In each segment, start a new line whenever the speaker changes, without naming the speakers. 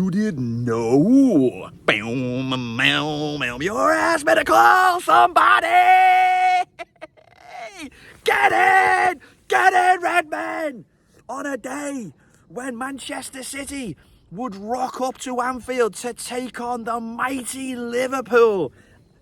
You didn't know? Your ass better call somebody! Get in! Get in, Redmen! On a day when Manchester City would rock up to Anfield to take on the mighty Liverpool,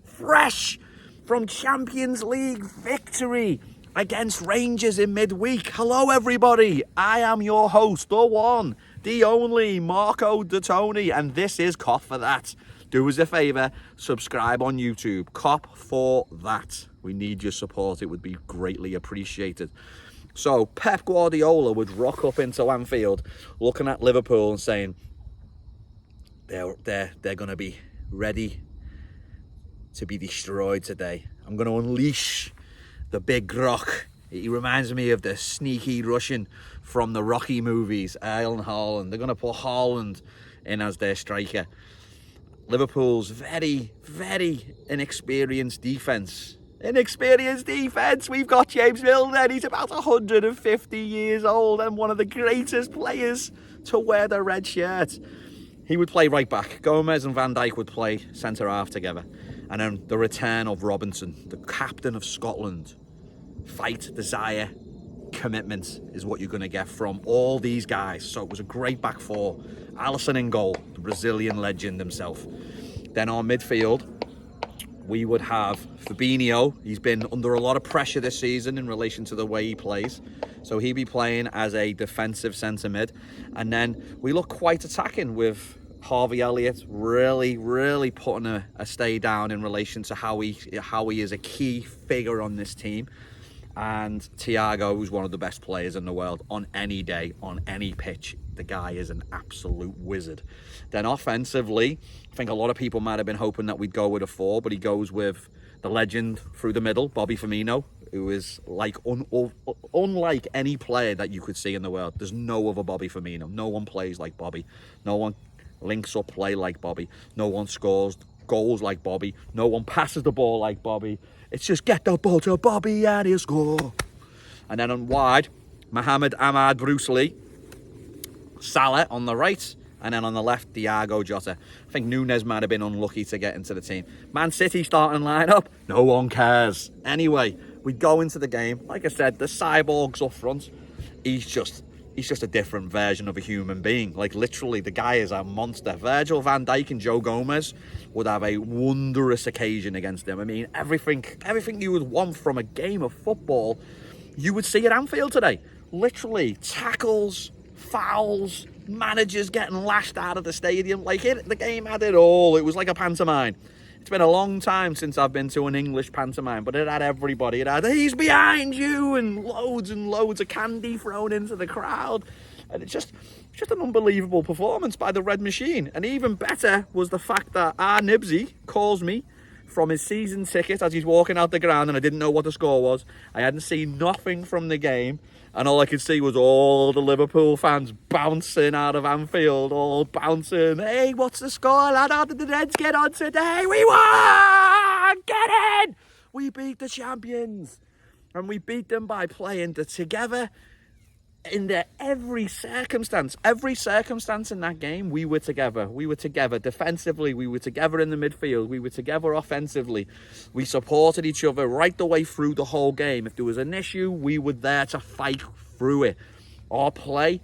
fresh from Champions League victory against Rangers in midweek. Hello everybody, I am your host, the one, the only Marco Datoni, and this is Kop For That. Do us a favour, subscribe on YouTube, Kop For That. We need your support, it would be greatly appreciated. So Pep Guardiola would rock up into Anfield looking at Liverpool and saying, they're going to be ready to be destroyed today. I'm going to unleash the big rock. He reminds me of the sneaky Russian from the Rocky movies, Erling Haaland. They're going to put Haaland in as their striker. Liverpool's very, very inexperienced defence. We've got James Milner. He's about 150 years old and one of the greatest players to wear the red shirt. He would play right back. Gomez and Van Dijk would play centre half together. And then the return of Robinson, the captain of Scotland. Fight, desire, commitment is what you're going to get from all these guys. So it was a great back four. Alisson in goal, the Brazilian legend himself. Then our midfield, we would have Fabinho. He's been under a lot of pressure this season in relation to the way he plays. So he'd be playing as a defensive centre mid. And then we look quite attacking with Harvey Elliott really putting a stay down in relation to how he is a key figure on this team. And Thiago, who's one of the best players in the world on any day, on any pitch. The guy is an absolute wizard. Then offensively, I think a lot of people might have been hoping that we'd go with a 4, but he goes with the legend through the middle, Bobby Firmino, who is like unlike any player that you could see in the world. There's no other Bobby Firmino. No one plays like Bobby. No one links up play like Bobby. No one scores goals like Bobby. No one passes the ball like Bobby. It's just get the ball to Bobby and he'll score. And then on wide, Mohamed Ahmad Bruce Lee, Salah on the right, and then on the left, Diogo Jota. I think Nunes might have been unlucky to get into the team. Man City starting lineup, no one cares. Anyway, we go into the game. Like I said, the cyborg's up front. He's just a different version of a human being. Like literally, the guy is a monster. Virgil van Dijk and Joe Gomez would have a wondrous occasion against him. I mean, everything you would want from a game of football, you would see at Anfield today. Literally, tackles, fouls, managers getting lashed out of the stadium. The game had it all. It was like a pantomime. It's been a long time since I've been to an English pantomime, but it had everybody. It had, he's behind you, and loads of candy thrown into the crowd. And it's just an unbelievable performance by the Red Machine. And even better was the fact that our Nibsy calls me from his season ticket as he's walking out the ground, and I didn't know what the score was. I hadn't seen nothing from the game, and all I could see was all the Liverpool fans bouncing out of Anfield, all bouncing. Hey, what's the score, lad? How did the Reds get on today? We won! Get in! We beat the champions. And we beat them by playing together in every circumstance in that game. We were together defensively, we were together in the midfield, we were together offensively. We supported each other right the way through the whole game. If there was an issue, we were there to fight through it. Our play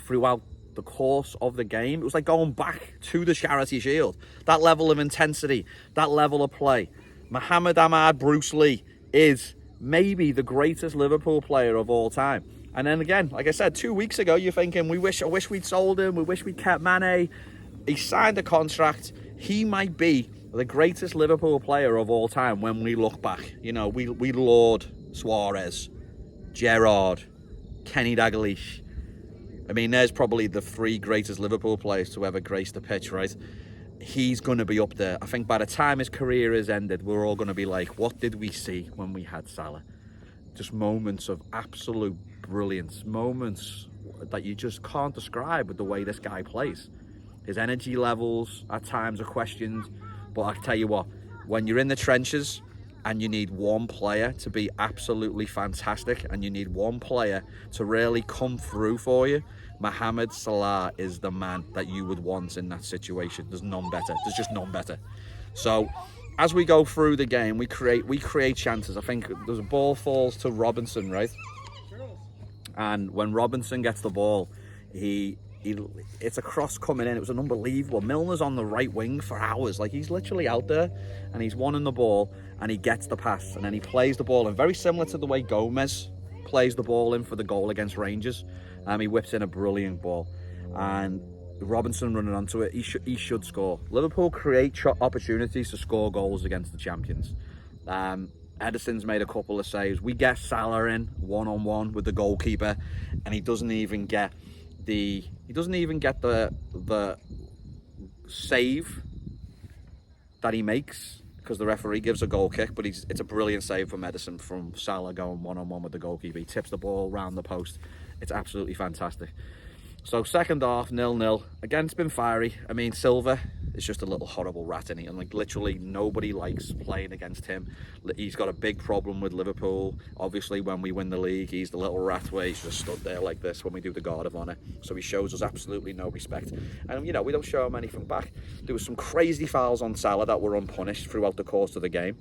throughout the course of the game, it was like going back to the Charity Shield. That level of intensity, that level of play. Mohamed Ahmad Bruce Lee is maybe the greatest Liverpool player of all time. And then again, like I said, 2 weeks ago, you're thinking, I wish we'd sold him. We wish we'd kept Mane. He signed a contract. He might be the greatest Liverpool player of all time when we look back. You know, we laud Suarez, Gerrard, Kenny Dalglish. I mean, there's probably the 3 greatest Liverpool players to ever grace the pitch, right? He's going to be up there. I think by the time his career is ended, we're all going to be like, what did we see when we had Salah? Just moments of absolute brilliance, moments that you just can't describe with the way this guy plays. His energy levels at times are questioned, but I tell you what, when you're in the trenches, and you need one player to be absolutely fantastic, and you need one player to really come through for you. Mohamed Salah is the man that you would want in that situation. There's none better. There's just none better. So as we go through the game, we create chances. I think there's a ball falls to Robinson, right? And when Robinson gets the ball, it's a cross coming in. It was an unbelievable. Milner's on the right wing for hours. Like, he's literally out there, and he's wanting the ball, and he gets the pass, and then he plays the ball in, very similar to the way Gomez plays the ball in for the goal against Rangers. He whips in a brilliant ball, and Robinson running onto it. He should score. Liverpool create opportunities to score goals against the champions. Ederson's made a couple of saves. We get Salah in one-on-one with the goalkeeper, and he doesn't even get the save that he makes, because the referee gives a goal kick, but it's a brilliant save from Ederson from Salah going one-on-one with the goalkeeper. He tips the ball round the post. It's absolutely fantastic. So second half, 0-0. Again, it's been fiery. I mean, Silva is just a little horrible rat, isn't he? And like, literally nobody likes playing against him. He's got a big problem with Liverpool. Obviously, when we win the league, he's the little rat where he's just stood there like this when we do the Guard of Honour. So he shows us absolutely no respect. And, you know, we don't show him anything back. There was some crazy fouls on Salah that were unpunished throughout the course of the game.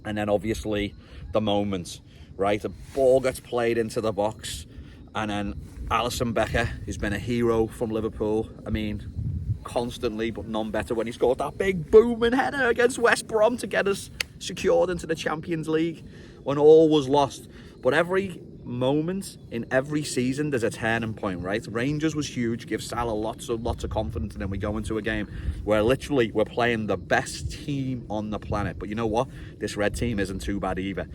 And then, obviously, the moments, right? The ball gets played into the box, and then Alisson Becker, who's been a hero from Liverpool, I mean, constantly, but none better when he scored that big booming header against West Brom to get us secured into the Champions League when all was lost. But every moment in every season, there's a turning point, right? Rangers was huge, gives Salah lots of confidence, and then we go into a game where literally we're playing the best team on the planet. But you know what? This red team isn't too bad either.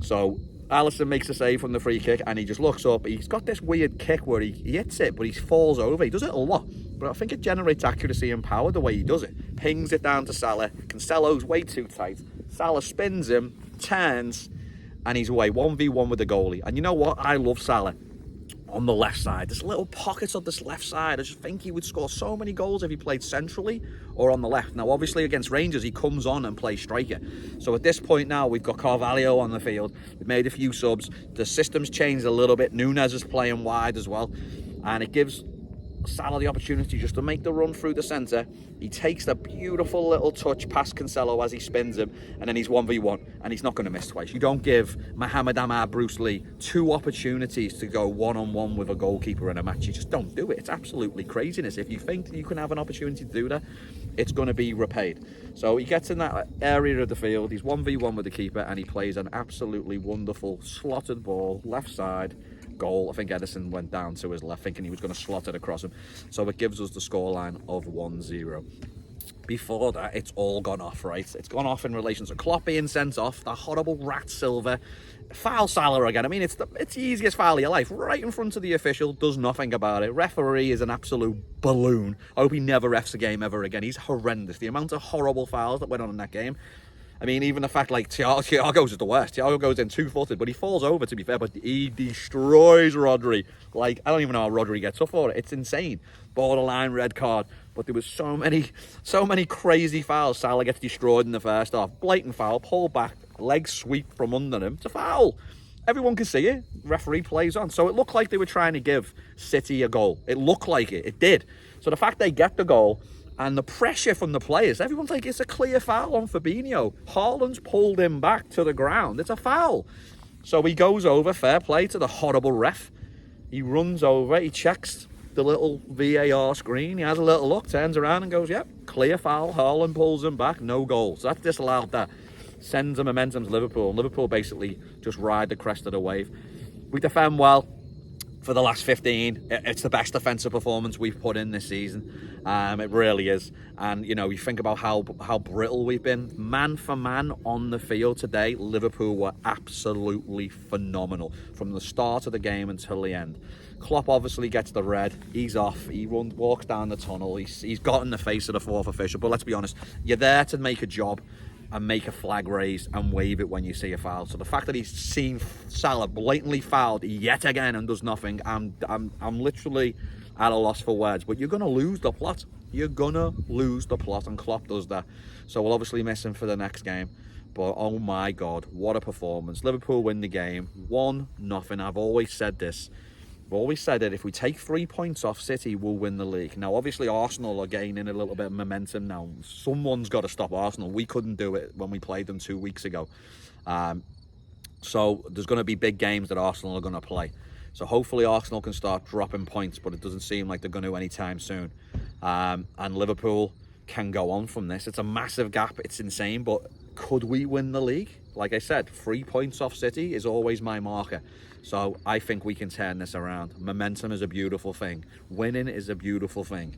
So Alisson makes a save from the free kick, and he just looks up. He's got this weird kick where he hits it, but he falls over. He does it a lot, but I think it generates accuracy and power the way he does it. Pings it down to Salah. Cancelo's way too tight. Salah spins him, turns, and he's away. 1v1 with the goalie. And you know what? I love Salah on the left side. There's little pockets of this left side. I just think he would score so many goals if he played centrally or on the left. Now, obviously, against Rangers, he comes on and plays striker. So at this point now, we've got Carvalho on the field. We've made a few subs. The system's changed a little bit. Nunes is playing wide as well. And it gives Salah the opportunity just to make the run through the centre. He takes the beautiful little touch past Cancelo as he spins him, and then he's 1v1, and he's not going to miss twice. You don't give Mohamed Amar Bruce Lee 2 opportunities to go one-on-one with a goalkeeper in a match. You just don't do it. It's absolutely craziness. If you think you can have an opportunity to do that, it's going to be repaid. So he gets in that area of the field, he's 1v1 with the keeper, and he plays an absolutely wonderful slotted ball, left side, goal. I think Ederson went down to his left thinking he was going to slot it across him. So it gives us the scoreline of 1-0. Before that, it's all gone off, right? It's gone off in relation to Klopp being sent off, the horrible rat Silva, foul Salah again. I mean, it's the easiest foul of your life, right in front of the official, does nothing about it. Referee is an absolute balloon. I hope he never refs a game ever again. He's horrendous. The amount of horrible fouls that went on in that game. I mean, even the fact, like, Thiago's is the worst. Thiago goes in 2-footed, but he falls over, to be fair, but he destroys Rodri. Like, I don't even know how Rodri gets up for it. It's insane. Borderline red card. But there was so many crazy fouls. Salah gets destroyed in the first half. Blatant foul, pull back, leg sweep from under him. It's a foul. Everyone can see it. Referee plays on. So it looked like they were trying to give City a goal. It looked like it. It did. So the fact they get the goal, and the pressure from the players, everyone's like, it's a clear foul on Fabinho. Haaland's pulled him back to the ground. It's a foul. So he goes over, fair play to the horrible ref. He runs over, he checks the little VAR screen. He has a little look, turns around and goes, yep, clear foul. Haaland pulls him back, no goal. So that's disallowed that. Sends a momentum to Liverpool. Liverpool basically just ride the crest of the wave. We defend well. For the last 15, it's the best defensive performance we've put in this season. It really is. And, you know, you think about how brittle we've been. Man for man on the field today, Liverpool were absolutely phenomenal from the start of the game until the end. Klopp obviously gets the red. He's off. He walks down the tunnel. He's got in the face of the 4th official. But let's be honest, you're there to make a job and make a flag raise and wave it when you see a foul. So the fact that he's seen Salah blatantly fouled yet again and does nothing, I'm literally at a loss for words. But you're going to lose the plot. You're going to lose the plot, and Klopp does that. So we'll obviously miss him for the next game. But oh my God, what a performance. Liverpool win the game 1-0. I've always said this. I've always said that if we take 3 points off City, we'll win the league. Now, obviously, Arsenal are gaining a little bit of momentum now. Someone's got to stop Arsenal. We couldn't do it when we played them 2 weeks ago. So there's going to be big games that Arsenal are going to play. So hopefully Arsenal can start dropping points, but it doesn't seem like they're going to anytime soon. And Liverpool can go on from this. It's a massive gap. It's insane, but could we win the league? Like I said, 3 points off City is always my marker. So I think we can turn this around. Momentum is a beautiful thing. Winning is a beautiful thing.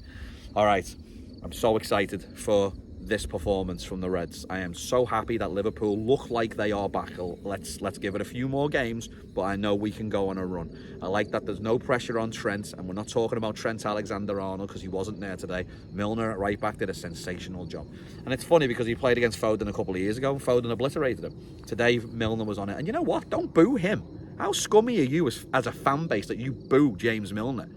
All right, I'm so excited for this performance from the Reds. I am so happy that Liverpool look like they are back. Let's give it a few more games, but I know we can go on a run. I like that there's no pressure on Trent, and we're not talking about Trent Alexander-Arnold because he wasn't there today. Milner at right back did a sensational job. And it's funny because he played against Foden a couple of years ago and Foden obliterated him. Today, Milner was on it. And you know what? Don't boo him. How scummy are you as a fan base that you boo James Milner?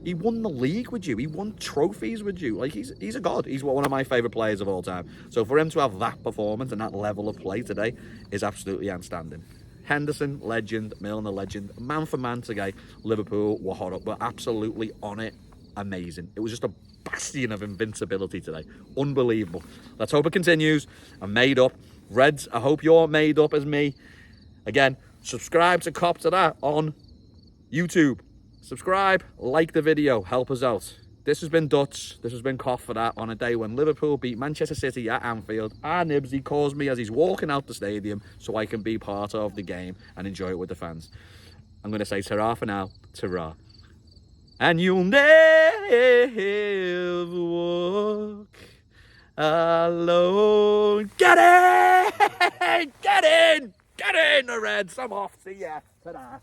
He won the league with you. He won trophies with you. Like, he's a god. He's one of my favourite players of all time. So for him to have that performance and that level of play today is absolutely outstanding. Henderson, legend. Milner, legend. Man for man today. Liverpool were hot up. We're absolutely on it. Amazing. It was just a bastion of invincibility today. Unbelievable. Let's hope it continues. I'm made up. Reds, I hope you're made up as me. Again, subscribe to Kop For That on YouTube. Subscribe, like the video, help us out. This has been Dutch. This has been Kop For That on a day when Liverpool beat Manchester City at Anfield. Our Nibsy calls me as he's walking out the stadium so I can be part of the game and enjoy it with the fans. I'm going to say ta-ra for now. Ta-ra. And you'll never walk alone. Get in! Get in! Get in, the Reds. I'm off. See ya. Ta-da.